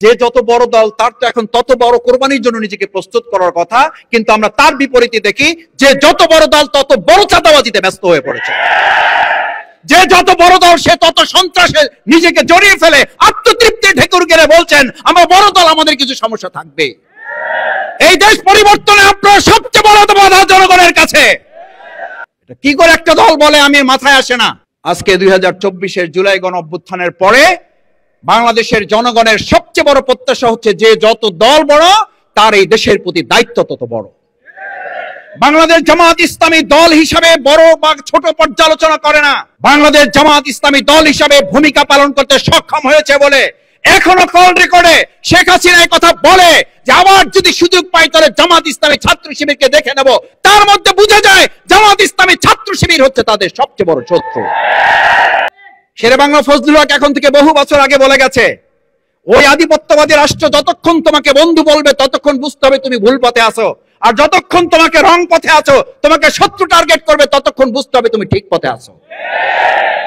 যে যত বড় দল তার তো এখন তত বড় কোরবানির জন্য নিজেকে প্রস্তুত করার কথা, কিন্তু আমরা তার বিপরীতে দেখি যে যত বড় দল তত বড় চাঁদাবাজিতে ব্যস্ত হয়ে পড়েছে। যে যত বড় দল সে তত সন্ত্রাসে নিজেকে জড়িয়ে ফেলে আত্মতৃপ্তি ঢেকুর গেড়ে বলছেন আমরা বড় দল, আমাদের কিছু সমস্যা থাকবে। এই দেশ পরিবর্তনে আপনার সবচেয়ে বড় বাধা জনগণের কাছে। কি করে একটা দল বলে আমি মাথায় আসে না। আজকে 2024-এর জুলাই গণ অভ্যুত্থানের পরে বাংলাদেশের জনগণের সবচেয়ে বড় প্রত্যাশা হচ্ছে যে যত দল বড় তার এই দেশের প্রতি দায়িত্ব তত বড়। বাংলাদেশ জামাত ইসলামী দল হিসাবে বড় বা ছোট পর্যালোচনা করে না। বাংলাদেশ জামাত ইসলামী দল হিসাবে ভূমিকা পালন করতে সক্ষম হয়েছে বলে এখনো কল রেকর্ডে শেখ হাসিনা এই কথা বলে যে আবার যদি সুযোগ পাই তাহলে জামাত ইসলামী ছাত্র শিবিরকে দেখে নেব। তার মধ্যে বোঝা যায় জামাত ইসলামী ছাত্র শিবির হচ্ছে তাদের সবচেয়ে বড় শত্রু। শেরেবাংলা ফজলুল হক এখন থেকে বহু বছর আগে বলে গেছে, ওই আধিপত্যবাদী রাষ্ট্র যতক্ষণ তোমাকে বন্ধু বলবে ততক্ষণ বুঝতে হবে তুমি ভুল পথে আছো, আর যতক্ষণ তোমাকে রং পথে আছো, তোমাকে শত্রু টার্গেট করবে ততক্ষণ বুঝতে হবে তুমি ঠিক পথে আছো।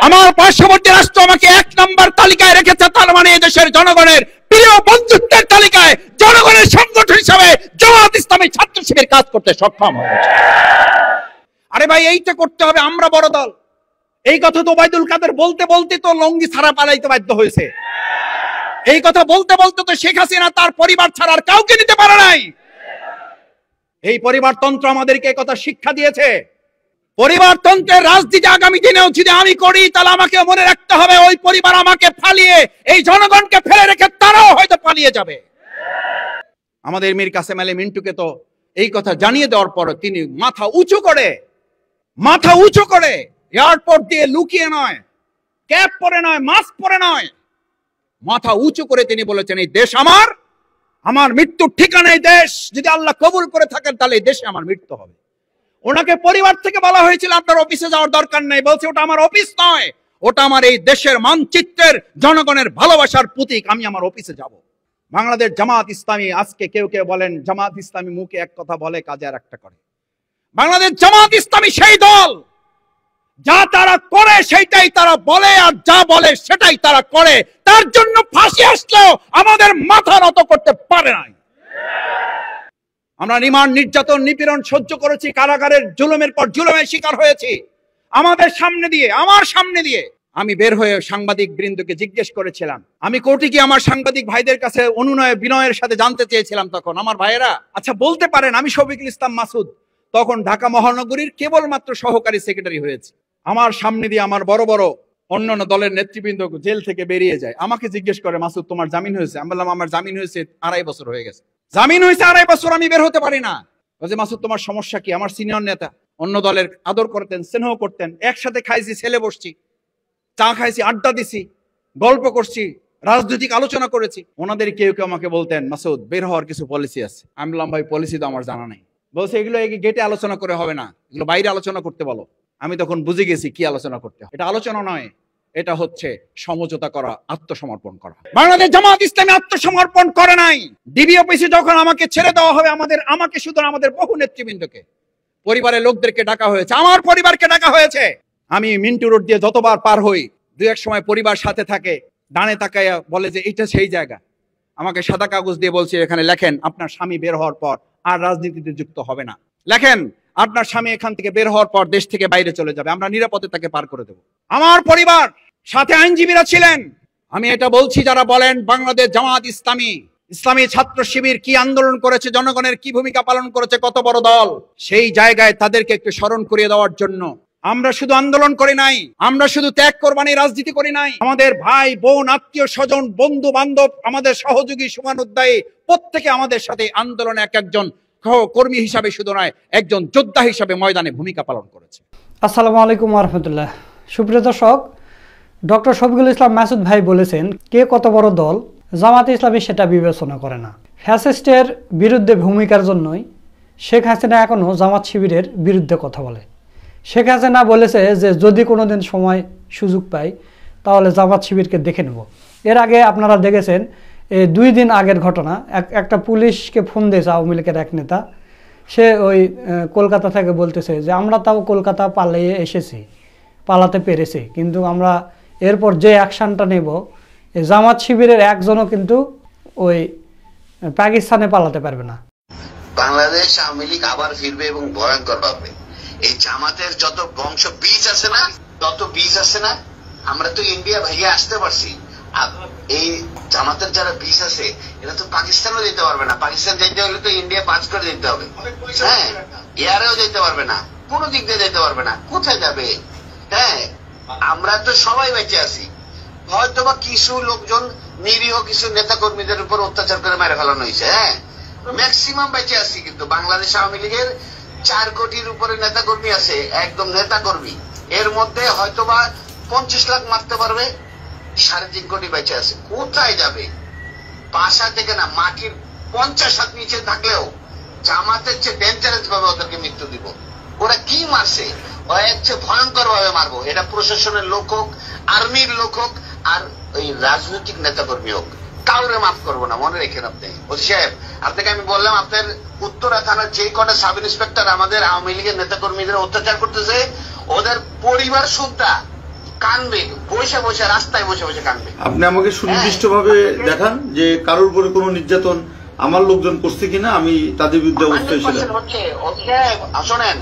আমার পার্শ্ববর্তী রাষ্ট্র আমাকে 1 নম্বর তালিকায় রেখেছে, তার মানে এদেশের জনগণের প্রিয় বন্ধুত্বের তালিকায় জনগণের সংগঠন হিসাবে জামাত ইসলামী ছাত্র শিবির কাজ করতে সক্ষম হয়েছে। আরে ভাই এইটা করতে হবে, আমরা বড় দল। এই কথা তো ওবায়দুল কাদের বলতে বলতে তো লঙ্গি ছাড়া পালাইতে বাধ্য হয়েছে। এই কথা বলতে বলতে তো শেখ হাসিনা তার পরিবার ছাড়া আর কাউকে নিতে পারে নাই। এই পরিবারতন্ত্র আমাদেরকে এই কথা শিক্ষা দিয়েছে। পরিবারতন্ত্রের রাজনীতি আগামী দিনেও যদি আমি করি তাহলে আমাকে মনে রাখতে হবে ওই পরিবার আমাকে ফালিয়ে এই জনগণকে ফেলে রেখে তারাও হয়তো পালিয়ে যাবে। আমাদের মীর কাসেম আলী মিন্টুকে তো এই কথা জানিয়ে দেওয়ার পর তিনি মাথা উঁচু করে এয়ারপোর্ট দিয়ে লুকিয়ে নয়, ক্যাপ পরে নয়, মাস্ক পরে নয়, মাথা উঁচু করে তিনি বলেছেন এই দেশ আমার মৃত্যুর ঠিকানা। এই দেশ যদি আল্লাহ কবুল করে থাকেন তাহলে এই দেশে আমার মৃত্যু হবে। ওনাকে পরিবার থেকে বলা হয়েছিল আপনার অফিসে যাওয়ার দরকার নেই, বলছে ওটা আমার অফিস নয়, ওটা আমার এই দেশের মানচিত্রের জনগণের ভালোবাসার প্রতীক, আমি আমার অফিসে যাব। বাংলাদেশ জামাত ইসলামী আজকে কেউ কেউ বলেন জামাত ইসলামী মুখে এক কথা বলে কাজে আর একটা করে। বাংলাদেশ জামাত ইসলামী সেই দল যা তারা করে সেইটাই তারা বলে, আর যা বলে সেটাই তারা করে। তার জন্য ফাঁসি আসলেও আমাদের মাথা নত করতে পারে নাই। আমরা রিমান্ড, নির্যাতন, নিপীড়ন সহ্য করেছি, কারাগারের জুলুমের পর জুলুমের শিকার হয়েছি। আমার সামনে দিয়ে আমি বের হয়ে সাংবাদিক বৃন্দকে জিজ্ঞেস করেছিলাম, আমি কোর্টে গিয়ে আমার সাংবাদিক ভাইদের কাছে অনুনয় বিনয়ের সাথে জানতে চেয়েছিলাম, তখন আমার ভাইয়েরা আচ্ছা বলতে পারেন আমি শফিকুল ইসলাম মাসুদ তখন ঢাকা মহানগরীর কেবলমাত্র সহকারী সেক্রেটারি হয়েছে। আমার সামনে দিয়ে আমার বড় বড় অন্যান্য দলের নেতৃবৃন্দ জেল থেকে বেরিয়ে যায়, আমাকে জিজ্ঞেস করে মাসুদ তোমার জামিন হয়েছে? আমি বললাম আমার জামিন হয়েছে 2.5 বছর হয়ে গেছে। জামিন হয়েছে 2.5 বছর, আমি বের হতে পারি না। বলছে মাসুদ তোমার সমস্যা কি? আমার সিনিয়র নেতা, অন্য দলের আদর করতেন, স্নেহ করতেন, একসাথে খাইছি, ছেলে বসছি, চা খাইছি, আড্ডা দিছি, গল্প করছি, রাজনৈতিক আলোচনা করেছি। ওনাদের কেউ কেউ আমাকে বলতেন মাসুদ বের হওয়ার কিছু পলিসি আছে। আমি বললাম ভাই পলিসি তো আমার জানা নেই। বলছে এগুলো গেটে আলোচনা করে হবে না, এগুলো বাইরে আলোচনা করতে বলো। আমি তখন বুঝে গেছি কি আলোচনা করতে হয়। এটা আলোচনা নয়, এটা হচ্ছে সমঝোতা করা, আত্মসমর্পণ করা। বাংলাদেশ জামাত ইসলামী আত্মসমর্পণ করে নাই। ডিবি অফিসে যখন আমাকে ছেড়ে দেওয়া হবে, আমাকে শুধু আমাদের বহু নেতৃবৃন্দকে, পরিবারের লোকদেরকে ডাকা হয়েছে, আমার পরিবারকে ডাকা হয়েছে। আমি মিন্টু রোড দিয়ে যতবার পার হই, 2-1 সময় পরিবার সাথে থাকে, ডানে তাকাইয়া বলে যে এটা সেই জায়গা। আমাকে সাদা কাগজ দিয়ে বলছে এখানে লেখেন আপনার স্বামী বের হওয়ার পর আর রাজনীতিতে যুক্ত হবে না। লেখেন আপনার স্বামী এখান থেকে বের হওয়ার পর দেশ থেকে বাইরে চলে যাবে, আমরা নিরাপদে তাকে পার করে দেব। আমার পরিবার সাথে আইনজীবীরা ছিলেন। আমি এটা বলছি যারা বলেন বাংলাদেশ জামাত ইসলামী ছাত্র শিবির কি আন্দোলন করেছে, জনগণের কি ভূমিকা পালন করেছে, কত বড় দল, সেই জায়গায় তাদেরকে একটু স্মরণ করিয়ে দেওয়ার জন্য আমরা শুধু আন্দোলন করি নাই, আমরা শুধু ত্যাগ কোরবানি রাজনীতি করি নাই। আমাদের ভাই বোন, আত্মীয় স্বজন, বন্ধু বান্ধব, আমাদের সহযোগী, শুভানুধ্যায়ী প্রত্যেকে আমাদের সাথে আন্দোলনে একজন কর্মী হিসাবে শুধু নয়, একজন যোদ্ধা হিসাবে ময়দানে ভূমিকা পালন করেছে। আসসালামু আলাইকুম ওয়া রাহমাতুল্লাহ। সুপ্রিয় দর্শক, ডক্টর শফিকুল ইসলাম মাসুদ ভাই বলেছেন কে কত বড় দল, জামাতে ইসলামী সেটা বিবেচনা করে না। ফ্যাসিস্টের বিরুদ্ধে ভূমিকার জন্যই শেখ হাসিনা এখনও জামাত শিবিরের বিরুদ্ধে কথা বলে। শেখ হাসিনা বলেছে যে যদি কোনোদিন সময় সুযোগ পাই তাহলে জামাত শিবিরকে দেখে নেব। এর আগে আপনারা দেখেছেন 2 দিন আগের ঘটনা, একটা পুলিশকে ফোন দিয়েছে আওয়ামী লীগের এক নেতা, সে ওই কলকাতা থেকে বলতেছে যে আমরা তাও কলকাতা পালাতে পেরেছি, কিন্তু আমরা এরপর যে অ্যাকশানটা নেব জামাত শিবিরের একজনও কিন্তু ওই পাকিস্তানে পালাতে পারবে না। বাংলাদেশ আওয়ামী লীগ আবার ফিরবে এবং ভয়ঙ্কর ভাবে। এই জামাতের যত বংশ বীজ আছে না, আমরা তো ইন্ডিয়া ভাইয়া আসতে পারছি। এই জামাতের যারা বীজ আছে এরা তো পাকিস্তানও যেতে পারবে না। পাকিস্তান যেতে হলে তো ইন্ডিয়া পাঁচ করে যেতে হবে, হ্যাঁ, এয়ারেও যেতে পারবে না, কোনো দিক দিয়ে যেতে পারবে না। কোথায় যাবে? হ্যাঁ, আমরা তো সবাই বেঁচে আছি। হয়তোবা কিছু লোকজন নিরীহ কিছু নেতা কর্মীদের উপর অত্যাচার করে মেরে ফেলানো হয়েছে, হ্যাঁ, ম্যাক্সিমাম বেঁচে আছি। কিন্তু বাংলাদেশ আওয়ামী লীগের 4 কোটির উপরে নেতা কর্মী আছে, একদম নেতা কর্মী। এর মধ্যে হয়তোবা 25 লাখ মারতে পারবে, 3.5 কোটি বেঁচে আছে। কোথায় যাবে? বাসা থেকে না, মাটির 50 হাত নিচে থাকলেও জামাতের চেয়ে ডেঞ্জারাস ভাবে ওদেরকে মৃত্যু দিব। ওরা কি মারছে, ওরা হচ্ছে ভয়ঙ্কর ভাবে মারবো। এটা প্রশাসনের লোক হোক, আর্মির লোক হোক, আর ওই রাজনৈতিক নেতা কর্মী হোক, কাউরে মাফ করবো না, মনে রেখেন আপনি। ওসি সাহেব, আপনাকে আমি বললাম আপনার উত্তরা থানার যে কটা সাব ইন্সপেক্টর আমাদের আওয়ামী লীগের নেতা কর্মীদের অত্যাচার করতেছে, ওদের পরিবার সুদ্ধা কানবে, বসে বসে রাস্তায় বসে বসে কানবে। আপনি আমাকে সুনির্দিষ্টভাবে দেখান যে কারোর উপরে কোনো নির্যাতন আমার লোকজন করছে কিনা, আমি তাদের বিরুদ্ধে অবস্থায় ছিলাম। শোনেন,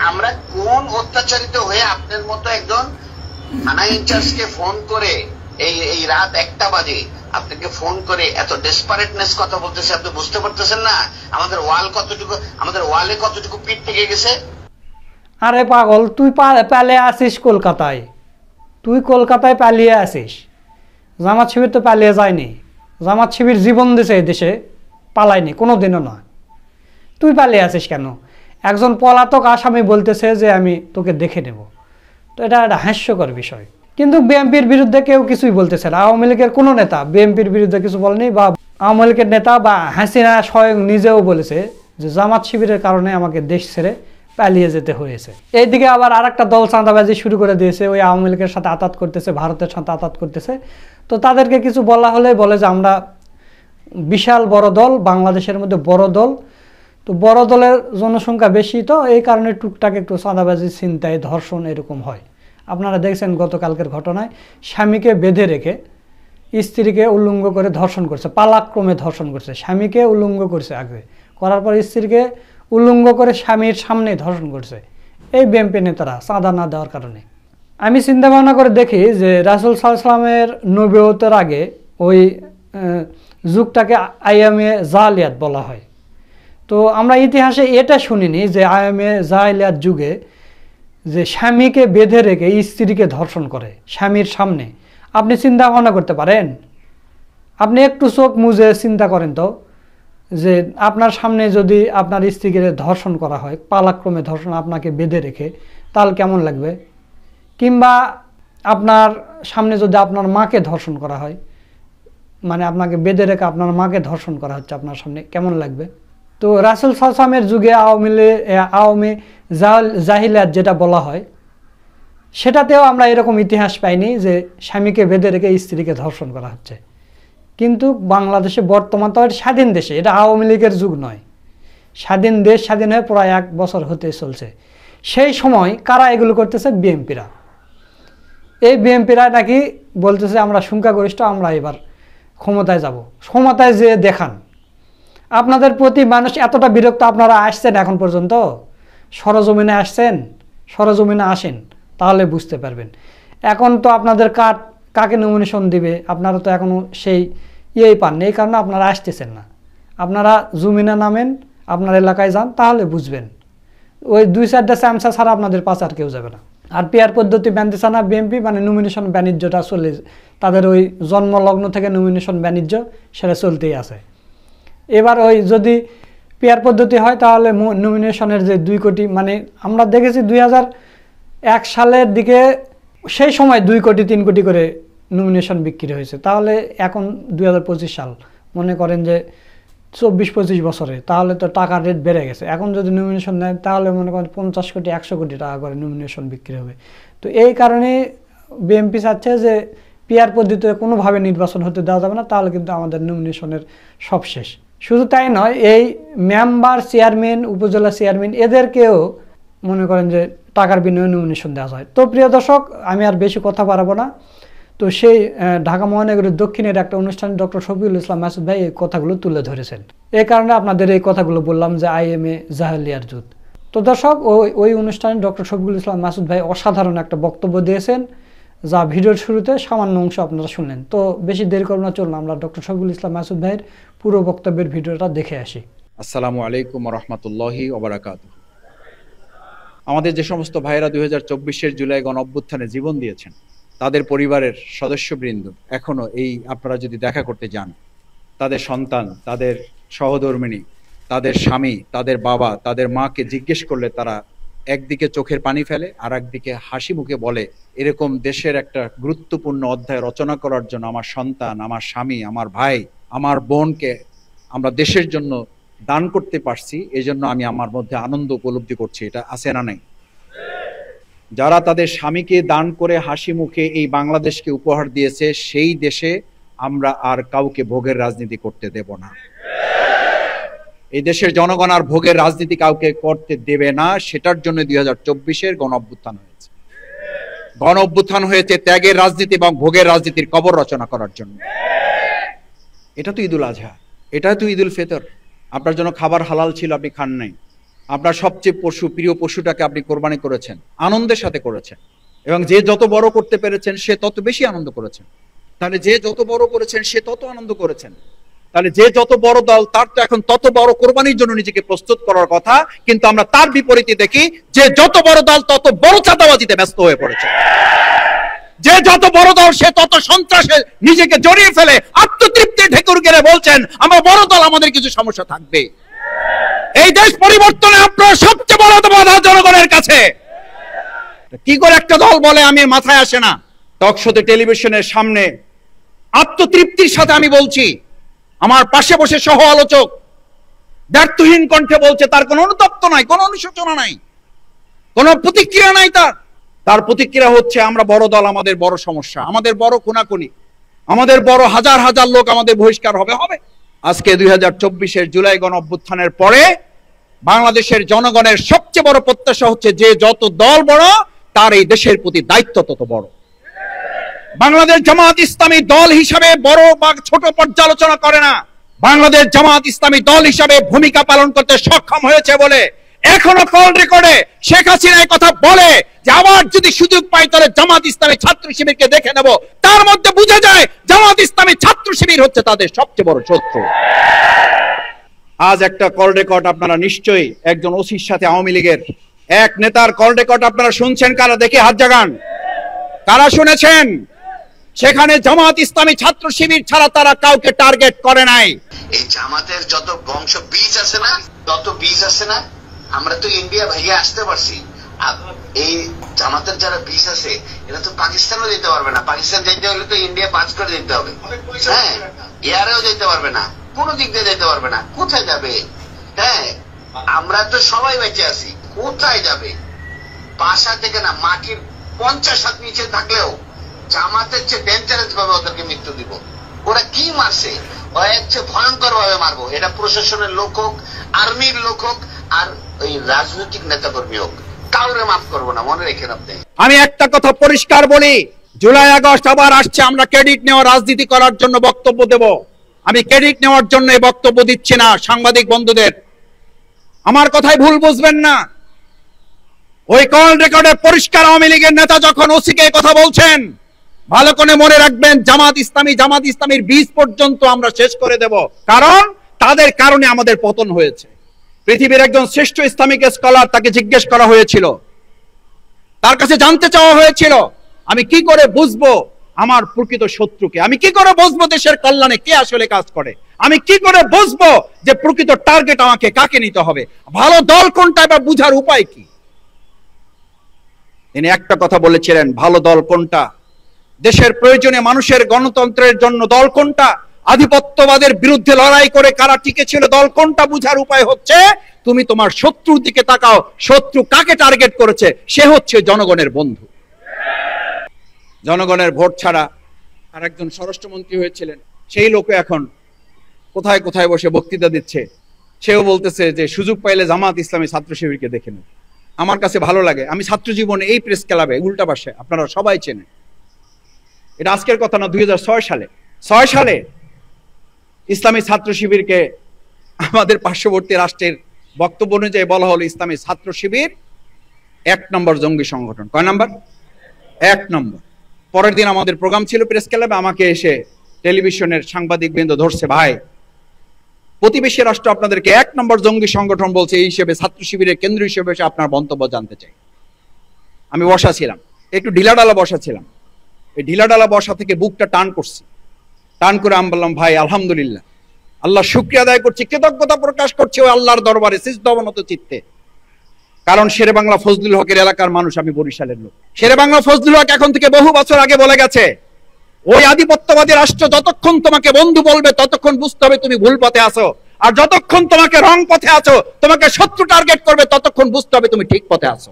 আমরা কোন অত্যাচারিত হয়ে আপনার মতো একজন থানা ইনচার্জকে ফোন করে এই রাত 1টা বাজে আপনাকে ফোন করে এত ডেসপারেটনেস কথা বলতেছে, আপনি বুঝতে পারতেছেন না আমাদের ওয়ালে কতটুকু পিঠ থেকে গেছে। আরে পাগল, তুই পালিয়ে আসিস কলকাতায়, তুই কলকাতায় পালিয়ে আসিস। জামাত শিবির তো পালিয়ে যায়নি, জামাত শিবির জীবন দিছে এই দেশে, পালায়নি কোনো দিনও নয়। তুই পালিয়ে আসিস কেন? একজন পলাতক আসামি বলতেছে যে আমি তোকে দেখে নেব, তো এটা একটা হাস্যকর বিষয়। কিন্তু বিএনপির বিরুদ্ধে কেউ কিছুই বলতেছে না। আওয়ামী লীগের কোনো নেতা বিএনপির বিরুদ্ধে কিছু বলেনি, বা আওয়ামী লীগের নেতা বা হাসিনা স্বয়ং নিজেও বলেছে যে জামাত শিবিরের কারণে আমাকে দেশ ছেড়ে পালিয়ে যেতে হয়েছে। এইদিকে আবার আরেকটা দল চাঁদাবাজি শুরু করে দিয়েছে, ওই আওয়ামী লীগের সাথে আতাত করতেছে, ভারতের সাথে আতাত করতেছে। তো তাদেরকে কিছু বলা হলে বলে যে আমরা বিশাল বড় দল, বাংলাদেশের মধ্যে বড় দল, তো বড় দলের জনসংখ্যা বেশি, তো এই কারণে টুকটাক একটু চাঁদাবাজি, ছিনতাই, ধর্ষণ এরকম হয়। আপনারা দেখছেন গতকালকের ঘটনায় স্বামীকে বেঁধে রেখে স্ত্রীকে উল্লঙ্গ করে ধর্ষণ করছে, পালাক্রমে ধর্ষণ করছে। স্বামীকে উল্লঙ্গ করছে আগে, করার পর স্ত্রীকে উল্লঙ্গ করে স্বামীর সামনে ধর্ষণ করছে এই বিএনপি নেতারা চাঁদা না দেওয়ার কারণে। আমি চিন্তা ভাবনা করে দেখি যে রাসূল সাল্লাল্লাহু আলাইহি ওয়াসাল্লামের নবুয়তের আগে ওই যুগটাকে আইয়ামে জালিয়াত বলা হয়। তো আমরা ইতিহাসে এটা শুনিনি যে আইয়ামে জালিয়াত যুগে যে স্বামীকে বেঁধে রেখে স্ত্রীকে ধর্ষণ করে স্বামীর সামনে। আপনি চিন্তা ভাবনা করতে পারেন? আপনি একটু চোখ মুজে চিন্তা করেন তো, যে আপনার সামনে যদি আপনার স্ত্রীকে ধর্ষণ করা হয়, পালাক্রমে ধর্ষণ, আপনাকে বেঁধে রেখে, তাহলে কেমন লাগবে? কিংবা আপনার সামনে যদি আপনার মাকে ধর্ষণ করা হয়, মানে আপনাকে বেঁধে রেখে আপনার মাকে ধর্ষণ করা হচ্ছে আপনার সামনে, কেমন লাগবে? তো রাসূল সাল্লাল্লাহু আলাইহি ওয়াসাল্লামের যুগে আওয়ামী জাহিলিয়াত যেটা বলা হয়, সেটাতেও আমরা এরকম ইতিহাস পাইনি যে স্বামীকে বেঁধে রেখে স্ত্রীকে ধর্ষণ করা হচ্ছে। কিন্তু বাংলাদেশে বর্তমান তো স্বাধীন দেশে, এটা আওয়ামী লীগের যুগ নয়, স্বাধীন দেশ, স্বাধীন হয়ে প্রায় 1 বছর হতে চলছে। সেই সময় কারা এগুলো করতেছে? বিএনপিরা। এই বিএনপিরা নাকি বলতেছে আমরা সংখ্যাগরিষ্ঠ, আমরা এবার ক্ষমতায় যাব। ক্ষমতায় যে দেখান, আপনাদের প্রতি মানুষ এতটা বিরক্ত। আপনারা আসছেন এখন পর্যন্ত, সরজমিনে আসছেন, সরজমিনে আসেন, তাহলে বুঝতে পারবেন। এখন তো আপনাদের কাকে নমিনেশন দিবে আপনারা তো এখনও সেই পাননি, এই কারণে আপনারা আসতেছেন না। আপনারা জমিনে নামেন, আপনার এলাকায় যান, তাহলে বুঝবেন। ওই 2-4টা চামচা ছাড়া আপনাদের পাশে আর কেউ যাবে না। আর পেয়ার পদ্ধতি বানতেছে না বিএনপি, মানে নমিনেশন বাণিজ্যটা চলে, তাদের ওই জন্মলগ্ন থেকে নমিনেশন বাণিজ্য সেটা চলতেই আছে। এবার ওই যদি পেয়ার পদ্ধতি হয় তাহলে নমিনেশনের যে 2 কোটি, মানে আমরা দেখেছি 2001 সালের দিকে, সেই সময় 2 কোটি 3 কোটি করে নমিনেশন বিক্রি হয়েছে। তাহলে এখন 2025 সাল, মনে করেন যে 24-25 বছরে, তাহলে তো টাকার রেট বেড়ে গেছে। এখন যদি নমিনেশন নেয় তাহলে মনে করেন 50 কোটি 100 কোটি টাকা করে নমিনেশন বিক্রি হবে। তো এই কারণে বিএনপি চাচ্ছে যে পেয়ার পদ্ধতিতে কোনোভাবে নির্বাচন হতে দেওয়া যাবে না, তাহলে কিন্তু আমাদের নমিনেশনের সব শেষ। শুধু তাই নয়, এই মেম্বার, চেয়ারম্যান, উপজেলা চেয়ারম্যান, এদেরকেও মনে করেন যে টাকার বিনিময়ে নমিনেশন দেওয়া হয়। তো প্রিয় দর্শক, আমি আর বেশি কথা বাড়াবো না। তো সেই ঢাকা মহানগরের দক্ষিণের একটা অনুষ্ঠানে ডক্টর শফিকুল ইসলাম মাসুদ ভাই এই কথাগুলো তুলে ধরেছেন। এই কারণে আপনাদের এই কথাগুলো বললাম যে IMA জাহেলিয়ার যুদ্ধ। তো দর্শক, ওই অনুষ্ঠানে ডক্টর শফিকুল ইসলাম মাসুদ ভাই অসাধারণ একটা বক্তব্য দিয়েছেন, যা ভিডিওর শুরুতে সামান্য অংশ আপনারা শুনলেন। তো বেশি দেরি করব না, চলুন আমরা ডক্টর শফিকুল ইসলাম মাসুদ ভাইয়ের পুরো বক্তব্যের ভিডিওটা দেখে আসি। আসসালামু আলাইকুম ওয়া রাহমাতুল্লাহি ওয়া বারাকাতুহু। আমাদের যে সমস্ত ভাইরা 2024-এর জুলাই গণ অভ্যুত্থানে জীবন দিয়েছেন, তাদের পরিবারের সদস্যবৃন্দ এখনো এই আপনারা যদি দেখা করতে যান, তাদের সন্তান, তাদের সহধর্মিণী, তাদের স্বামী, তাদের বাবা, তাদের মাকে জিজ্ঞেস করলে তারা একদিকে চোখের পানি ফেলে আর একদিকে হাসি মুখে বলে, এরকম দেশের একটা গুরুত্বপূর্ণ অধ্যায় রচনা করার জন্য আমার সন্তান, আমার স্বামী, আমার ভাই, আমার বোনকে আমরা দেশের জন্য দান করতে পারছি, এজন্য আমি আমার মধ্যে আনন্দ উপলব্ধি করছি। এটা আছে না নাই? যারা তাদের স্বামীকে দান করে হাসি মুখে এই বাংলাদেশকে উপহার দিয়েছে, সেই দেশে আমরা আর কাউকে ভোগের রাজনীতি করতে দেব না। এই দেশের জনগণ আর ভোগের রাজনীতি কাউকে করতে দেবে না। সেটার জন্য 2024-এর গণ অভ্যুত্থান হয়েছে। গণ অভ্যুত্থান হয়েছে ত্যাগের রাজনীতি এবং ভোগের রাজনীতির কবর রচনা করার জন্য। এটা তো ঈদুল আজহা, এটা তো ঈদুল ফিতর। আপনার জন্য খাবার হালাল ছিল, আপনি খান নাই। আপনার সবচেয়ে প্রিয় পশুটাকে আপনি কোরবানি করেছেন, আনন্দের সাথে করেছেন, এবং যে যত বড় করতে পেরেছেন সে তত বেশি আনন্দ করেছেন। তাহলে যে যত বড় করেছেন সে তত আনন্দ করেছেন। তাহলে যে যত বড় দল তার তো এখন তত বড় কোরবানির জন্য নিজেকে প্রস্তুত করার কথা, কিন্তু আমরা তার বিপরীতে দেখি যে যত বড় দল তত বড় চাঁদাবাজিতে ব্যস্ত হয়ে পড়েছে। যে যত বড় দল সে তত সন্ত্রাসে নিজেকে জড়িয়ে ফেলে আত্মতৃপ্তি ঢেকুর গেড়ে বলছেন আমরা বড় দল, আমাদের কিছু সমস্যা থাকবে। এই দেশ পরিবর্তনে আপনার সবচেয়ে বড় বাধা জনগণের কাছে। কি করে একটা দল বলে আমি মাথায় আসে না। টকশোতে টেলিভিশনের সামনে আত্মতৃপ্তির সাথে আমি বলছি, আমার পাশে বসে সহ আলোচক ব্যর্থহীন কণ্ঠে বলছে, তার কোনো অনুতপ্ত নাই, কোনো অনুশোচনা নাই, কোনো প্রতিক্রিয়া নাই। তার প্রতিক্রিয়া হচ্ছে আমরা বড় দল, আমাদের বড় সমস্যা, আমাদের বড় খুনাখুনি, আমাদের বড় হাজার হাজার লোক আমাদের বহিষ্কার হবে। আজকে 2024-এর জুলাই গণ অভ্যুত্থানের পরে বাংলাদেশের জনগণের সবচেয়ে বড় প্রত্যাশা হচ্ছে যে যত দল বড় তার এই দেশের প্রতি দায়িত্ব তত বড়। বাংলাদেশ জামাত ইসলামী দল হিসাবে বড় বা ছোট পর্যালোচনা করে না। বাংলাদেশ জামাত ইসলামী দল হিসাবে ভূমিকা পালন করতে সক্ষম হয়েছে বলে এখনো কল রেকর্ডে শেখ হাসিনা এই কথা বলে যে আবার যদি সুযোগ পাই তাহলে জামাত ইসলামী ছাত্র শিবিরকে দেখে নেব। তার মধ্যে বোঝা যায় জামাত ইসলামী ছাত্র শিবির হচ্ছে তাদের সবচেয়ে বড় শত্রু। আজ একটা কল রেকর্ড আপনারা নিশ্চয়ই একজন ওসির সাথে আওয়ামী লীগের এক নেতার কল রেকর্ড আপনারা শুনছেন। কারা দেখে হাত জাগান, কারা শুনেছেন? সেখানে জামাত ইসলামী ছাত্র শিবির ছাড়া তারা কাউকে টার্গেট করে নাই। এই জামাতের যত বংশ বীজ আছে না, তত বীজ আছে না, আমরা তো ইন্ডিয়া ভাইয়া আসতে পারছি। এই জামাতের যারা বীজ আছে এরা তো পাকিস্তানও যেতে পারবে না। পাকিস্তান যেতে হলে তো ইন্ডিয়া পাস করে যেতে হবে। হ্যাঁ, এয়ারেও যেতে পারবে না, কোনো দিক দিয়ে যেতে পারবে না। কোথায় যাবে? হ্যাঁ, আমরা তো সবাই বেঁচে আছি, কোথায় যাবে? বাসা থেকে না, মাটির 50 হাত নিচে থাকলেও জামাতের চেয়ে ডেঞ্জারাস ভাবে ওদেরকে মৃত্যু দিব। ওরা কি মারছে, ওরা হচ্ছে ভয়ঙ্কর ভাবে মারবো। এটা প্রশাসনের লোক হোক, আর্মির লোক হোক, আর ওই রাজনৈতিক নেতা কর্মী হোক, কাউরে মাফ করবো না, মনে রেখেন আপনি। আমি একটা কথা পরিষ্কার বলি, জুলাই আগস্ট আবার আসছে, আমরা ক্রেডিট নেওয়া রাজনীতি করার জন্য বক্তব্য দেব। আমি ক্রেডিট নেওয়ার জন্য এই বক্তব্য দিচ্ছি না। সাংবাদিক বন্ধুদের আমার কথায় ভুল বুঝবেন না। ওই কল রেকর্ডে পরিষ্কার আওয়ামী লীগের নেতা যখন ওসিকে কথা বলছেন, ভালো করে মনে রাখবেন জামাত ইসলামীর বীজ পর্যন্ত আমরা শেষ করে দেব, কারণ তাদের কারণে আমাদের পতন হয়েছে। পৃথিবীর একজন শ্রেষ্ঠ ইসলামিক স্কলার, তাকে জিজ্ঞেস করা হয়েছিল, তার কাছে জানতে চাওয়া হয়েছিল আমি কি করে বুঝবো আমার প্রকৃত শত্রুকে, আমি কি করে বুঝবো দেশের কল্যাণে কে আসলে কাজ করে, আমি কি করে বুঝবো যে প্রকৃত টার্গেট আমাকে কাকে নিতে হবে, ভালো দল কোনটা বা বুঝার উপায় কি? তিনি একটা কথা বলেছিলেন, ভালো দল কোনটা, দেশের প্রয়োজনে মানুষের গণতন্ত্রের জন্য দল কোনটা, আধিপত্যবাদের বিরুদ্ধে লড়াই করে কারা টিকে ছিল দল কোনটা বুঝার উপায় হচ্ছে তুমি তোমার শত্রুর দিকে তাকাও। শত্রু কাকে টার্গেট করেছে? সে হচ্ছে জনগণের বন্ধু। জনগণের ভোট ছাড়া আর একজন স্বরাষ্ট্রমন্ত্রী হয়েছিলেন, সেই লোকে এখন কোথায় কোথায় বসে বক্তৃতা দিচ্ছে। সেও বলতেছে যে সুযোগ পাইলে জামাত ইসলামী ছাত্র শিবিরকে দেখে নেব। আমার কাছে ভালো লাগে, আমি ছাত্র জীবনে এই প্রেস ক্লাবে উল্টা পাশে আপনারা সবাই চেনেন, এটা আজকের কথা না, 2006 সালে 6 সালে ইসলামী ছাত্র শিবিরকে আমাদের পার্শ্ববর্তী রাষ্ট্রের বক্তব্য অনুযায়ী বলা হলো ইসলামী ছাত্র শিবির 1 নম্বর জঙ্গি সংগঠন। কয় নাম্বার? 1 নম্বর। পরের দিন আমাদের প্রোগ্রাম ছিল প্রেস ক্লাবে, আমাকে এসে টেলিভিশনের সাংবাদিক বৃন্দ ধরছে, ভাই প্রতিবেশী রাষ্ট্র আপনাদেরকে 1 নম্বর জঙ্গি সংগঠন বলছে, এই হিসেবে ছাত্র শিবিরের কেন্দ্র হিসেবে এসে আপনার মন্তব্য জানতে চাই। আমি বসা ছিলাম, একটু ঢিলাঢালা বসা ছিলাম, এই ঢিলাঢালা বসা থেকে বুকটা টান করছি, টান করে আমি বললাম, ভাই আলহামদুলিল্লাহ, আল্লাহ শুকরিয়া আদায় করছি, কৃতজ্ঞতা প্রকাশ করছি ওই আল্লাহর দরবারে সিজদাবনত চিত্তে। কারণ শেরে বাংলা ফজলুল হকের এলাকার মানুষ, আমি বরিশালের লোক। শেরে বাংলা ফজলুল হক এখন থেকে বহু বছর আগে বলে গেছে, ওই আধিপত্যবাদী রাষ্ট্র যতক্ষণ তোমাকে বন্ধু বলবে ততক্ষণ বুঝতে হবে তুমি ভুল পথে আছো, আর যতক্ষণ তোমাকে রং পথে আছো, তোমাকে শত্রু টার্গেট করবে ততক্ষণ বুঝতে হবে তুমি ঠিক পথে আছো।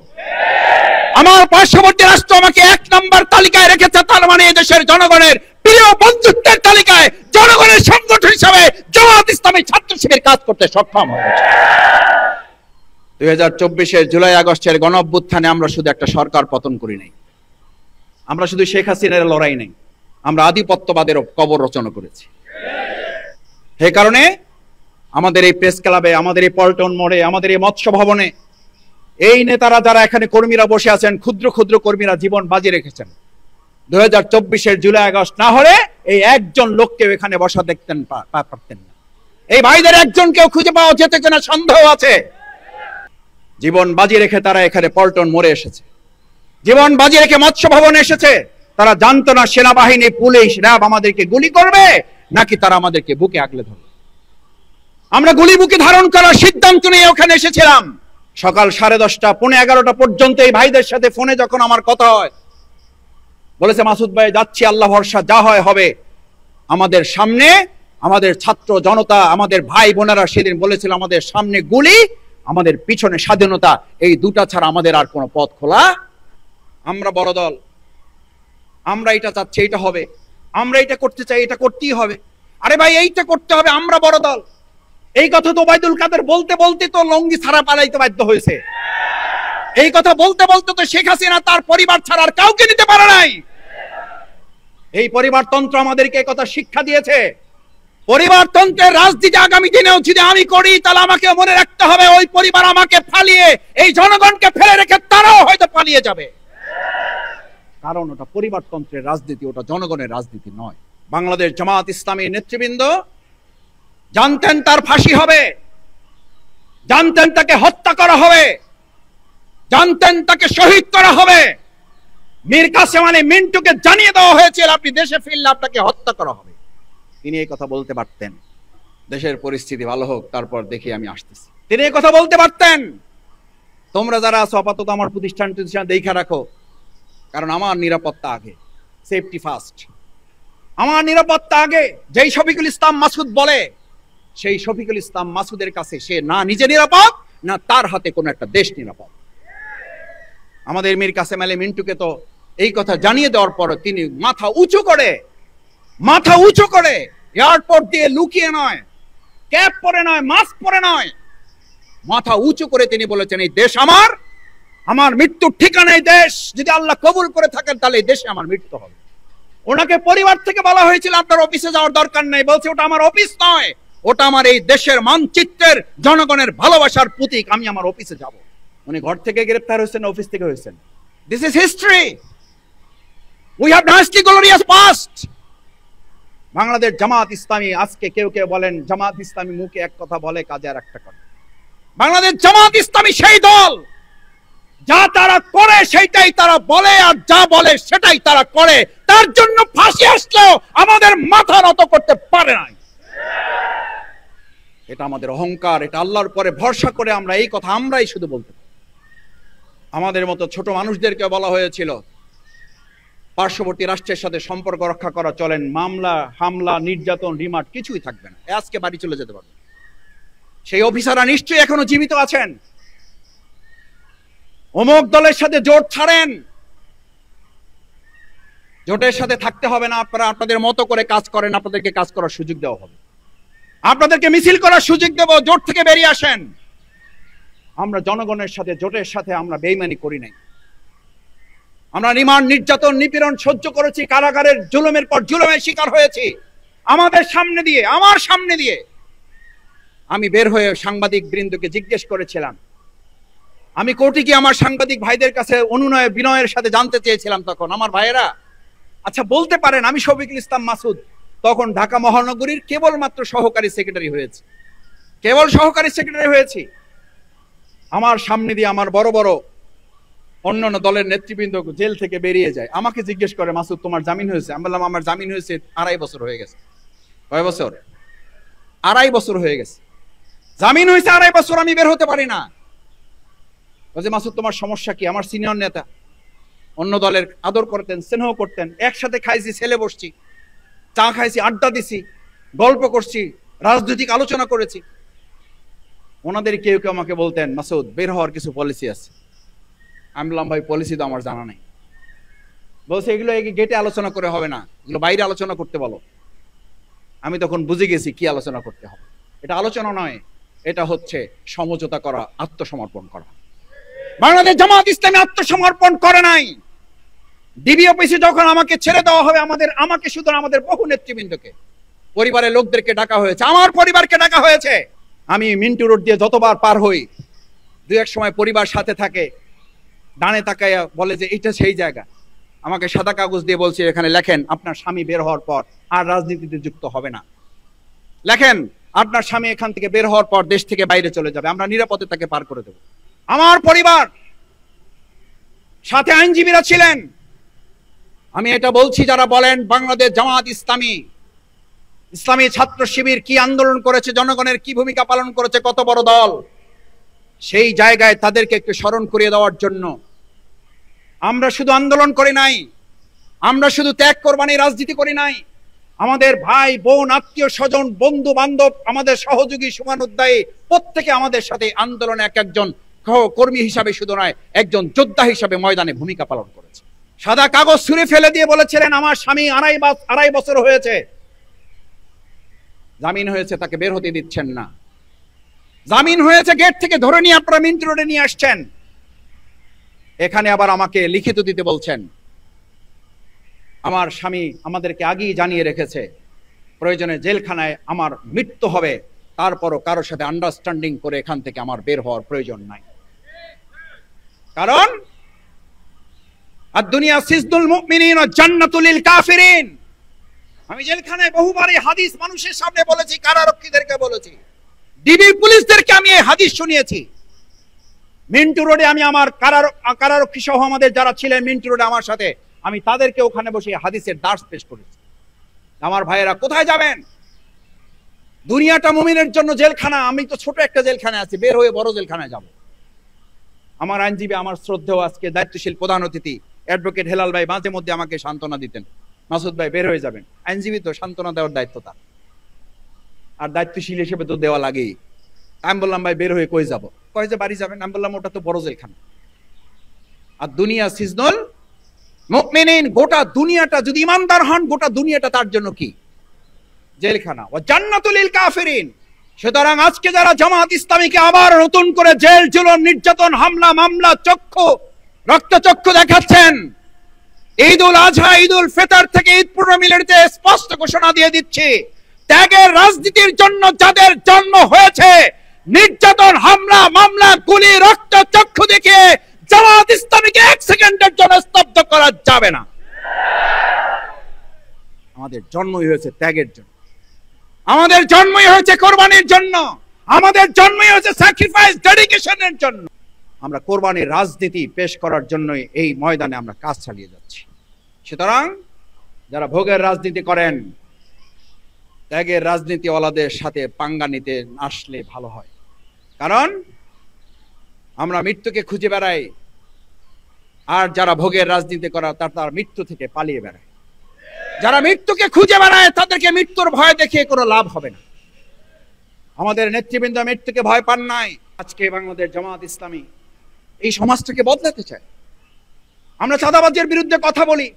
আমার পার্শ্ববর্তী রাষ্ট্র আমাকে 1 নম্বর তালিকায় রেখেছে, তার মানে এই দেশের জনগণের প্রিয় বন্ধুত্বের তালিকায় জনগণের সংগঠন হিসাবে জামাত ইসলামী ছাত্র শিবির কাজ করতে সক্ষম হয়েছে। 2024-এর জুলাই আগস্টের গণ অভ্যুত্থানে আমরা শুধু একটা সরকার পতন করি নাই, আমরা শুধু শেখ হাসিনার লড়াই নাই, আমরা আধিপত্যবাদের কবর রচনা করেছি। সেই কারণে আমাদের এই প্রেস ক্লাবে, আমাদের এই পল্টন মোড়ে, আমাদের এই মৎস্য ভবনে এই নেতারা যারা এখানে কর্মীরা বসে আছেন, ক্ষুদ্র ক্ষুদ্র কর্মীরা জীবন বাজি রেখেছেন। 2024-এর জুলাই আগস্ট না হলে এই একজন লোককেও এখানে বসা দেখতেন পারতেন না। এই ভাইদের একজনকেও খুঁজে পাওয়া যেতে কিনা সন্দেহ আছে। জীবন বাজি রেখে তারা এখানে পল্টন মোড়ে এসেছে, জীবন বাজি রেখে মৎস্য ভবনে এসেছে। তারা জানতো না সেনাবাহিনী, পুলিশ, র্যাব আমাদেরকে গুলি করবে নাকি তারা আমাদেরকে বুকে আগলে ধরবে। আমরা গুলি বুকে ধারণ করার সিদ্ধান্ত নিয়ে ওখানে এসেছিলাম। সকাল 10:30, 11:15 পর্যন্ত এই ভাইদের সাথে ফোনে যখন আমার কথা হয়, বলেছে মাসুদ ভাই যাচ্ছি, আল্লাহ ভরসা, যা হয় হবে। আমাদের সামনে আমাদের ছাত্র জনতা, আমাদের ভাই বোনেরা সেদিন বলেছিল, আমাদের সামনে গুলি, আমাদের পিছনে স্বাধীনতা, এই দুটা ছাড়া আমাদের আর কোনো পথ খোলা। আমরা বড় দল, আমরা এটা চাচ্ছি, এটা হবে, আমরা এটা করতে চাই, এটা করতেই হবে। আরে ভাই এইটা করতে হবে, আমরা বড় দল। এই কথা তো ওবায়দুল কাদের বলতে বলতে তো লঙ্গি ছাড়া পালাইতে বাধ্য হয়েছে। এই কথা বলতে বলতে তো শেখ হাসিনা তার পরিবার ছাড়া আর কাউকে নিতে পারে নাই। এই পরিবারতন্ত্র আমাদেরকে এই কথা শিক্ষা দিয়েছে। পরিবারতন্ত্রের রাজনীতি আগামী দিনেও যদি আমি করি, তাহলে আমাকে মনে রাখতে হবে ওই পরিবার আমাকে ফালিয়ে এই জনগণকে ফেলে রেখে তারাও হয়তো পালিয়ে যাবে। কারণ ওটা পরিবারতন্ত্রের রাজনীতি, ওটা জনগণের রাজনীতি নয়। বাংলাদেশ জামাত ইসলামী নেতৃবৃন্দ জানতেন তার ফাঁসি হবে, জানতেন তাকে হত্যা করা হবে, জানতেন তাকে শহীদ করা হবে। মীর কাসেম আলী মিন্টুকে জানিয়ে দেওয়া হয়েছিল আপনি দেশে ফিরলে আপনাকে হত্যা করা হবে। তিনি এই কথা বলতে পারতেন, দেশের পরিস্থিতি ভালো হোক তারপর দেখি আমি আসতেছি। তিনি এই কথা বলতে পারতেন, তোমরা যারা আছো আপাতত আমার প্রতিষ্ঠান দেখা রাখো, কারণ আমার নিরাপত্তা আগে, সেফটি ফার্স্ট, আমার নিরাপত্তা আগে। যেই শফিকুল ইসলাম মাসুদ বলে, সেই শফিকুল ইসলাম মাসুদের কাছে সে না নিজে নিরাপদ, না তার হাতে কোনো একটা দেশ নিরাপদ। আমাদের মীর কাসেম আলী মিন্টুকে তো এই কথা জানিয়ে দেওয়ার পর তিনি মাথা উঁচু করে এয়ারপোর্ট দিয়ে লুকিয়ে নয়, ক্যাপ পরে নয়, মাস্ক পরে নয়, মাথা উঁচু করে তিনি বলেছেন, এই দেশ আমার, আমার মৃত্যুর ঠিকানা এই দেশ, যদি আল্লাহ কবুল করে থাকেন তাহলে এই দেশে আমার মৃত্যু হবে। ওনাকে পরিবার থেকে বলা হয়েছিল আপনার অফিসে যাওয়ার দরকার নেই, বলছে ওটা আমার অফিস নয়, ওটা আমার এই দেশের মানচিত্রের জনগণের ভালোবাসার প্রতীক, আমি আমার অফিসে যাব। উনি ঘর থেকে গ্রেফতার হয়েছেন, অফিস থেকে হয়েছেন। This is history, we have nicely glorious past. Bangladesh Jamaat Islami, আজকে কেউ কেউ বলেন জামাত ইসলামী মুখে এক কথা বলে, কাজে আর একটা করে। বাংলাদেশ জামাত ইসলামী সেই দল, যা তারা করে সেটাই তারা বলে, আর যা বলে সেটাই তারা করে। তার জন্য ফাঁসি আসলেও আমাদের মাথা নত করতে পারে নাই। এটা আমাদের অহংকার, এটা আল্লাহর পরে ভরসা করে আমরা এই কথা আমরাই শুধু বলতে পারি। আমাদের মতো ছোট মানুষদেরকে বলা হয়েছিল পার্শ্ববর্তী রাষ্ট্রের সাথে সম্পর্ক রক্ষা করা চলেন, মামলা হামলা নির্যাতন রিমান্ড কিছুই থাকবে না, আজকে বাড়ি চলে যেতে পারবে। সেই অফিসাররা নিশ্চয়ই এখনো জীবিত আছেন। অমুক দলের সাথে জোট ছাড়েন, জোটের সাথে থাকতে হবে না, আপনারা আপনাদের মতো করে কাজ করেন, আপনাদেরকে কাজ করার সুযোগ দেওয়া হবে, আপনাদেরকে মিছিল করার সুযোগ দেব, জোট থেকে বেরিয়ে আসেন। আমরা জনগণের সাথে, জোটের সাথে আমরা বেইমানি করি নাই। আমরা রিমান্ড, নির্যাতন, নিপীড়ন সহ্য করেছি, কারাগারের জুলুমের পর জুলুমের শিকার হয়েছি। আমাদের সামনে দিয়ে, আমার সামনে দিয়ে আমি বের হয়ে সাংবাদিক বৃন্দকে জিজ্ঞেস করেছিলাম, আমি কোর্টে গিয়ে আমার সাংবাদিক ভাইদের কাছে অনুনয় বিনয়ের সাথে জানতে চেয়েছিলাম, তখন আমার ভাইয়েরা আচ্ছা বলতে পারেন আমি শফিকুল ইসলাম মাসুদ তখন ঢাকা মহানগরীর কেবলমাত্র সহকারী সেক্রেটারি হয়েছি, কেবল সহকারী সেক্রেটারি হয়েছি। আমার সামনে দিয়ে আমার বড় বড় অন্যান্য দলের নেতৃবৃন্দ জেল থেকে বেরিয়ে যায়, আমাকে জিজ্ঞেস করে মাসুদ তোমার জামিন হয়েছে? আমি বললাম আমার জামিন হয়েছে 2.5 বছর হয়ে গেছে। কয় বছর? 2.5 বছর হয়ে গেছে, জামিন হয়েছে 2.5 বছর, আমি বের হতে পারি না। বলছে মাসুদ তোমার সমস্যা কি? আমার সিনিয়র নেতা, অন্য দলের আদর করতেন, স্নেহ করতেন, একসাথে খাইছি, ছেলে বসছি, চা খাইছি, আড্ডা দিছি, গল্প করছি, রাজনৈতিক আলোচনা করেছি। ওনাদের কেউ কেউ আমাকে বলতেন মাসুদ বের হওয়ার কিছু পলিসি আছে। আমি বললাম ভাই পলিসি তো আমার জানা নেই। বলছে এগুলো গেটে আলোচনা করে হবে না, এগুলো বাইরে আলোচনা করতে বলো। আমি তখন বুঝে গেছি কি আলোচনা করতে হবে। এটা আলোচনা নয়, এটা হচ্ছে সমঝোতা করা, আত্মসমর্পণ করা। বাংলাদেশ জামাত ইসলামী আত্মসমর্পণ করে নাই। ডিবি অফিসে যখন আমাকে ছেড়ে দেওয়া হবে, আমাকে শুধু আমাদের বহু নেতৃবৃন্দকে, পরিবারের লোকদেরকে ডাকা হয়েছে, আমার পরিবারকে ডাকা হয়েছে। আমি মিন্টু রোড দিয়ে যতবার পার হই, দুই এক সময় পরিবার সাথে থাকে, ডানে তাকাইয়া বলে যে এটা সেই জায়গা। আমাকে সাদা কাগজ দিয়ে বলছে এখানে লেখেন আপনার স্বামী বের হওয়ার পর আর রাজনীতিতে যুক্ত হবে না, লেখেন আপনার স্বামী এখান থেকে বের হওয়ার পর দেশ থেকে বাইরে চলে যাবে, আমরা নিরাপদে তাকে পার করে দেব। আমার পরিবার সাথে আইনজীবীরা ছিলেন। আমি এটা বলছি, যারা বলেন বাংলাদেশ জামাত ইসলামী, ইসলামী ছাত্র শিবির কি আন্দোলন করেছে, জনগণের কি ভূমিকা পালন করেছে, কত বড় দল, সেই জায়গায় তাদেরকে একটু স্মরণ করিয়ে দেওয়ার জন্য আমরা শুধু আন্দোলন করি নাই, আমরা শুধু ত্যাগ কোরবানি রাজনীতি করি নাই। আমাদের ভাই বোন, আত্মীয় স্বজন, বন্ধু বান্ধব, আমাদের সহযোগী, শুভানুধ্যায়ী প্রত্যেকে আমাদের সাথে আন্দোলনে এক একজন কর্মী হিসাবে শুধু নয়, একজন যোদ্ধা হিসাবে ময়দানে ভূমিকা পালন করেছে। সাদা কাগজ ছুঁড়ে ফেলে দিয়ে বলেছিলেন আমার স্বামী 2.5 বছর হয়েছে, জামিন হয়েছে, তাকে বের হতে দিচ্ছেন না। জামিন হয়েছে, গেট থেকে ধরে নিয়ে আপনারা মিন্টু রোডে নিয়ে আসছেন। এখানে আবার আমাকে লিখিত দিতে বলছেন। আমার স্বামী আমাদেরকে আগেই জানিয়ে রেখেছে প্রয়োজনে জেলখানায় আমার মৃত্যু হবে, তারপরও কারোর সাথে আন্ডারস্ট্যান্ডিং করে এখান থেকে আমার বের হওয়ার প্রয়োজন নাই। কারণ আর দুনিয়া সিজনুল মুমিনিন ওয়া জান্নাতুল লিল কাফিরিন। আমি জেলখানায় বহুবার এই হাদিস মানুষের সামনে বলেছি, কারারক্ষীদেরকে বলেছি, ডিবি পুলিশদেরকে আমি এই হাদিস শুনিয়েছি। মিন্টু রোডে আমি আমার কারারক্ষী সহ আমাদের যারা ছিলেন মিন্টু রোডে আমার সাথে, আমি তাদেরকে ওখানে বসে হাদিসের দার্স পেশ করেছি। আমার ভাইয়েরা কোথায় যাবেন? দুনিয়াটা মুমিনের জন্য জেলখানা, আমি তো ছোট একটা জেলখানায় আছি, বের হয়ে বড় জেলখানায় যাব। আমার আইনজীবী, আমার শ্রদ্ধেয় আজকে দায়িত্বশীল প্রধান অতিথি অ্যাডভোকেট হেলাল ভাই মাঝে মধ্যে আমাকে সান্ত্বনা দিতেন, মাসুদ ভাই বের হয়ে যাবেন। আইনজীবী তো সান্ত্বনা দেওয়ার দায়িত্ব তার, আর দায়িত্বশীল হিসেবে তো দেওয়া লাগেই। আমি বললাম ভাই বের হয়ে কই যাব? কয় যে বাড়ি যাবেন। আমি বললাম ওটা তো বড় জেলখানা। আর দুনিয়া সিজনুল মুমিনিন, গোটা দুনিয়াটা যদি ইমানদার হন, গোটা দুনিয়াটা তার জন্য কি? জেলখানা। ও জান্নাতুল লিল কাফিরিন। সুতরাং আজকে যারা জামাত ইসলামীকে আবার নতুন করে জেল জুলুম নির্যাতন হামলা মামলা রক্তচক্ষু দেখাচ্ছেন, ঈদুল আজহা ঈদুল ফিতর থেকে ঈদ পূর্ব মিলাদে স্পষ্ট ঘোষণা দিয়ে দিচ্ছে, ত্যাগের রাজনীতির জন্য যাদের জন্ম হয়েছে, নির্যাতন হামলা মামলা গুলি রক্তচক্ষু দেখে জামাত ইসলামীকে 1 সেকেন্ডের জন্য স্তব্ধ করা যাবে না। আমাদের জন্মই হয়েছে ত্যাগের জন্য, আমাদের জন্মই হয়েছে কোরবানির জন্য, আমাদের জন্মই হয়েছে স্যাক্রিফাইস ডেডিকেশনের জন্য। আমরা কোরবানির রাজনীতি পেশ করার জন্যই এই ময়দানে আমরা কাজ চালিয়ে যাচ্ছি। সুতরাং যারা ভোগের রাজনীতি করেন, ত্যাগের রাজনীতিওয়ালাদের সাথে পাঙ্গা নিতে আসলে ভালো হয়। কারণ আমরা মৃত্যুকে খুঁজে বেড়াই, আর যারা ভোগের রাজনীতি করা তার মৃত্যু থেকে পালিয়ে বেড়ায়। যারা মৃত্যুকে খুঁজে বেড়ায় তাদেরকে মৃত্যুর ভয় দেখিয়ে কোনো লাভ হবে না। আমাদের নেতৃবৃন্দ মৃত্যুকে ভয় পান নাই। আজকে বাংলাদেশ জামাত ইসলামী এই সমাজটাকে বদলাতে চায়। আমরা চাঁদাবাজের বিরুদ্ধে কথা বলি,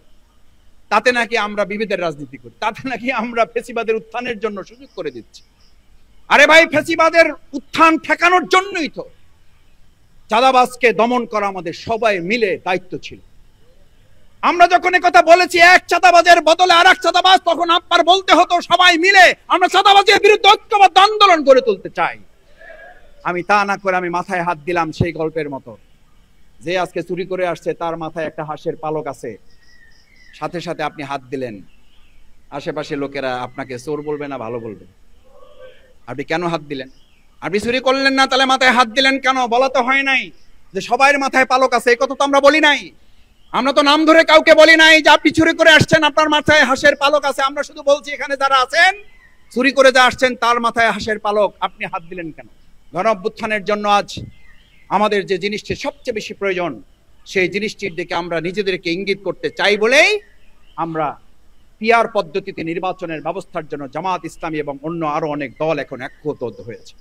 তাতে নাকি আমরা বিভেদের রাজনীতি করি, তাতে নাকি আমরা ফ্যাসিবাদের উত্থানের জন্য সুযোগ করে দিচ্ছি। আরে ভাই, ফ্যাসিবাদের উত্থান ঠেকানোর জন্যই তো চাঁদাবাজকে দমন করা আমাদের সবাই মিলে দায়িত্ব ছিল। আমরা যখন কথা বলেছি এক চাঁদাবাজের বদলে আর এক চাঁদাবাজ, তখন আপনার বলতে হতো সবাই মিলে আমরা চাঁদাবাজের বিরুদ্ধে ঐক্যবদ্ধ আন্দোলন গড়ে তুলতে চাই। আমি তা না করে আমি মাথায় হাত দিলাম সেই গল্পের মতো, যে আজকে চুরি করে আসছে তার মাথায় একটা হাঁসের পালক আছে, সাথে সাথে আপনি হাত দিলেন, আশেপাশে লোকেরা আপনাকে চোর বলবে না ভালো বলবে? আপনি কেন হাত দিলেন? আপনি চুরি করলেন না, তাহলে মাথায় হাত দিলেন কেন? বলা তো হয় নাই যে সবার মাথায় পালক আছে, এই কথা তো আমরা বলি নাই। আমরা তো নাম ধরে কাউকে বলি নাই যে আপনি চুরি করে আসছেন আপনার মাথায় হাঁসের পালক আছে। আমরা শুধু বলছি এখানে যারা আছেন চুরি করে যা আসছেন তার মাথায় হাঁসের পালক, আপনি হাত দিলেন কেন? গণ অভ্যুত্থানের জন্য আজ আমাদের যে জিনিসটি সবচেয়ে বেশি প্রয়োজন, সেই জিনিসটির দিকে আমরা নিজেদেরকে ইঙ্গিত করতে চাই বলেই আমরা পিআর পদ্ধতিতে নির্বাচনের ব্যবস্থার জন্য জামাত ইসলামী এবং অন্য আরো অনেক দল এখন ঐক্যবদ্ধ হয়েছে।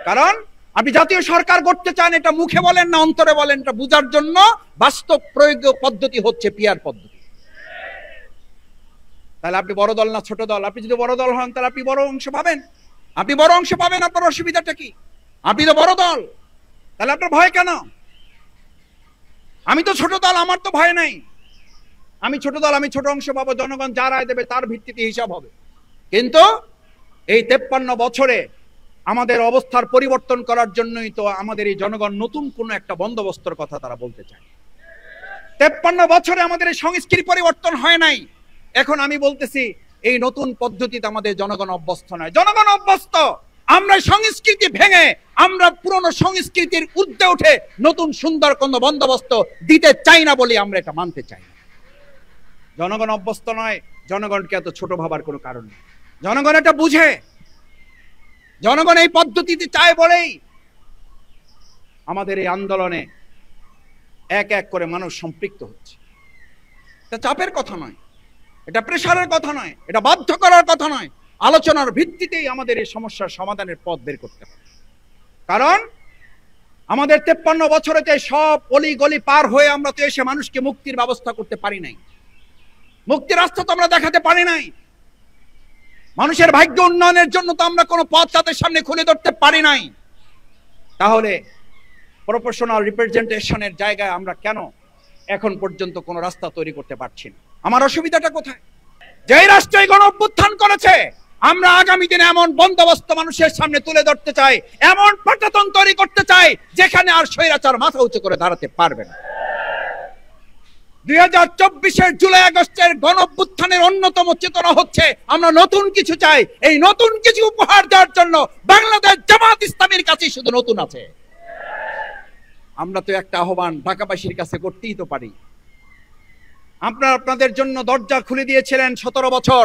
কারণ আপনি জাতীয় সরকার করতে চান, এটা মুখে বলেন না অন্তরে বলেন, এটা বোঝার জন্য বাস্তব প্রয়োগ পদ্ধতি হচ্ছে পিআর পদ্ধতি। তাহলে আপনি বড় দল না ছোট দল? আপনি যদি বড় দল হন তাহলে আপনি বড় অংশ পাবেন। আপনি বড় অংশ পাবেন, আপনার অসুবিধাটা কি? আপনি তো বড় দল, তাহলে আপনার ভয় কেন? আমি তো ছোট দল, আমার তো ভয় নাই। আমি ছোট দল, আমি ছোট অংশ পাবো, জনগণ যা রায় দেবে তার ভিত্তিতে হিসাব হবে। কিন্তু এই 53 বছরে আমাদের অবস্থার পরিবর্তন করার জন্যই তো আমাদের এই জনগণ নতুন কোন একটা বন্দোবস্তের কথা তারা বলতে চায়। 53 বছরে আমাদের এই সংস্কৃতি পরিবর্তন হয় নাই। এখন আমি বলতেছি এই নতুন পদ্ধতিতে আমাদের জনগণ অভ্যস্ত নয়। জনগণ অভ্যস্ত। আমরা সংস্কৃতি ভেঙে আমরা পুরনো সংস্কৃতির ঊর্ধ্বে উঠে নতুন সুন্দর কোন বন্দোবস্ত দিতে চাই না বলে আমরা এটা মানতে চাই না। জনগণ অভ্যস্ত নয়, জনগণকে এত ছোট ভাবার কোনো কারণ নেই। জনগণ এটা বুঝে, জনগণ এই পদ্ধতিতে চায় বলেই আমাদের এই আন্দোলনে এক এক করে মানুষ সম্পৃক্ত হচ্ছে। এটা চাপের কথা নয়, এটা প্রেসারের কথা নয়, এটা বাধ্য করার কথা নয়। আলোচনার ভিত্তিতেই আমাদের এই সমস্যার সমাধানের পথ বের করতে হবে। কারণ আমাদের 53 বছরেতে সব অলি গলি পার হয়ে আমরা তো এসে মানুষকে মুক্তির ব্যবস্থা করতে পারি নাই, মুক্তির রাস্তা তো আমরা দেখাতে পারি নাই। মানুষের ভাগ্য উন্নয়নের জন্য তো আমরা কোনো পথ তাদের সামনে খুলে ধরতে পারি নাই। তাহলে প্রপোর্শনাল রিপ্রেজেন্টেশনের জায়গায় আমরা কেন এখন পর্যন্ত কোনো রাস্তা তৈরি করতে পারছি না? আমার অসুবিধাটা কোথায়? যেই রাষ্ট্রই গণ অভ্যুত্থান করেছে, আমরা আগামী দিনে এমন বন্দোবস্ত মানুষের সামনে তুলে ধরতে চাই, এমন পাটাতন তৈরি করতে চাই যেখানে আর স্বৈরাচার মাথা উঁচু করে দাঁড়াতে পারবে না। 2024-এর জুলাই আগস্টের গণ অভ্যুত্থানের অন্যতম চেতনা হচ্ছে আমরা নতুন কিছু চাই। এই নতুন কিছু উপহার দেওয়ার জন্য বাংলাদেশ জামাত ইসলামীর কাছে শুধু নতুন আছে। আমরা তো একটা আহ্বান ঢাকাবাসীর কাছে করতেই তো পারি। আপনারা আপনাদের জন্য দরজা খুলে দিয়েছিলেন 17 বছর,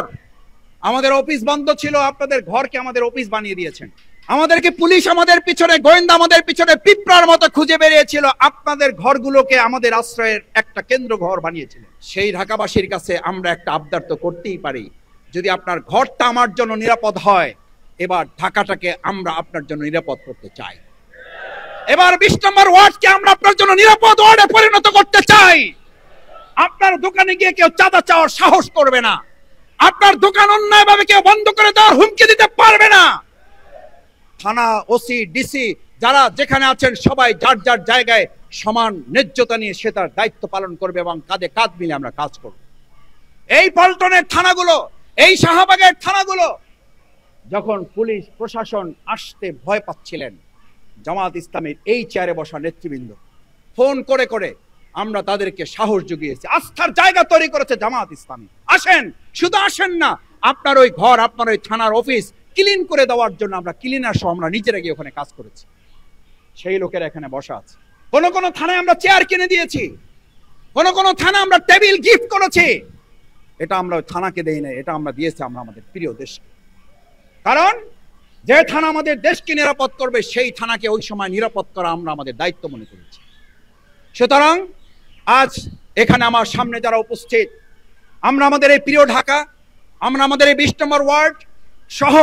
আমাদের অফিস বন্ধ ছিল, আপনাদের ঘরকে আমাদের অফিস বানিয়ে দিয়েছেন। আমাদেরকে পুলিশ আমাদের পিছনে, গোয়েন্দা আমাদের পিছনে পিঁপড়ার মতো খুঁজে বেরিয়েছিল, আপনাদের ঘরগুলোকে আমাদের আশ্রয়ের একটা কেন্দ্র ঘর বানিয়েছিল। সেই ঢাকাবাসীর কাছে আমরা একটা আবদার তো করতেই পারি, যদি আপনার ঘরটা আমার জন্য নিরাপদ হয়, এবার ঢাকাটাকে আমরা আপনার জন্য নিরাপদ করতে চাই। এবার 20 নম্বর ওয়ার্ডকে আমরা আপনার জন্য নিরাপদ ওয়ার্ডে পরিণত করতে চাই। আপনার দোকানে গিয়ে কেউ চাঁদা চাওয়ার সাহস করবে না, আপনার দোকান অন্যায়ভাবে কেউ বন্ধ করে দেওয়ার হুমকি দিতে পারবে না। থানা, ওসি, ডিসি যারা যেখানে আছেন সবাই যার যার জায়গায় সমান ন্যায্যতা নিয়ে সে তার দায়িত্ব পালন করবে এবং কাঁধে কাঁধ মিলে আমরা কাজ করব। এই পল্টনের থানাগুলো, এই শাহবাগের থানাগুলো যখন পুলিশ প্রশাসন আসতে ভয় পাচ্ছিলেন, জামাত ইসলামের এই চেয়ারে বসা নেতৃবৃন্দ ফোন করে করে আমরা তাদেরকে সাহস জুগিয়েছি, আস্থার জায়গা তৈরি করেছে জামাত ইসলামী। আসেন, শুধু আসেন না, আপনার ওই ঘর, আপনার ওই থানার অফিস ক্লিন করে দেওয়ার জন্য আমরা ক্লিনার সহ আমরা নিজেরা গিয়ে ওখানে কাজ করেছি। সেই লোকেরা এখানে বসা আছে। কোন কোন থানায় আমরা চেয়ার কিনে দিয়েছি, কোন কোন থানা আমরা টেবিল গিফট করেছি। এটা আমরা ওই থানাকে দেই না, এটা আমরা দিয়েছি আমরা আমাদের প্রিয় দেশকে। কারণ যে থানা আমাদের দেশকে নিরাপদ করবে সেই থানাকে ওই সময় নিরাপদ করা আমরা আমাদের দায়িত্ব মনে করেছি। সুতরাং আজ এখানে আমার সামনে যারা উপস্থিত, আমরা আমাদের এই প্রিয় ঢাকা, আমরা আমাদের এই 20 নম্বর ওয়ার্ড সহ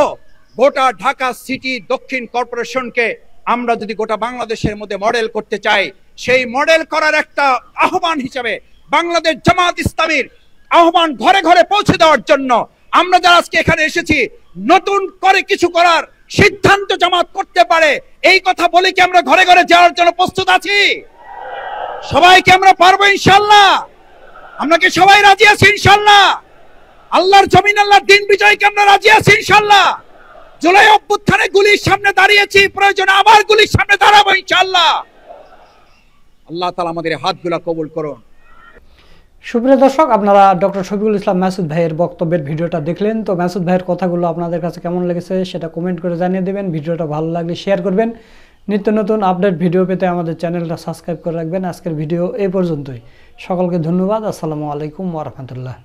গোটা ঢাকা সিটি দক্ষিণ কর্পোরেশনকে আমরা যদি গোটা বাংলাদেশের মধ্যে মডেল করতে চাই, সেই মডেল করার একটা আহ্বান হিসেবে বাংলাদেশ জামাত ইসলামীর আহ্বান ঘরে ঘরে পৌঁছে দেওয়ার জন্য আমরা যারা আজকে এখানে এসেছি, নতুন করে কিছু করার সিদ্ধান্ত জামাত করতে পারে এই কথা বলে কি আমরা ঘরে ঘরে যাওয়ার জন্য প্রস্তুত আছি? সবাইকে আমরা পারবো ইনশাআল্লাহ। আমরা কি সবাই রাজি আছি ইনশাআল্লাহ? আল্লাহর জমিন আল্লাহর দিন বিজয়কে আমরা রাজি আছি ইনশাআল্লাহ। জুলাই অভ্যুত্থানে গুলির সামনে দাঁড়িয়েছি, প্রয়োজনে আবার গুলির সামনে দাঁড়াবো ইনশাআল্লাহ। আল্লাহ তাআলা আমাদের হাতগুলো কবুল করুন। সুপ্রিয় দর্শক, আপনারা ডক্টর শফিকুল ইসলাম মাসুদ ভাইয়ের বক্তব্যের ভিডিওটা দেখলেন। তো মাসুদ ভাইয়ের কথাগুলো আপনাদের কাছে কেমন লেগেছে সেটা কমেন্ট করে জানিয়ে দেবেন। ভিডিওটা ভালো লাগলে শেয়ার করবেন। নিত্য নতুন আপডেট ভিডিও পেতে আমাদের চ্যানেলটা সাবস্ক্রাইব করে রাখবেন। আজকের ভিডিও এই পর্যন্তই। সকলকে ধন্যবাদ। আসসালামু আলাইকুম ওয়া রাহমাতুল্লাহ।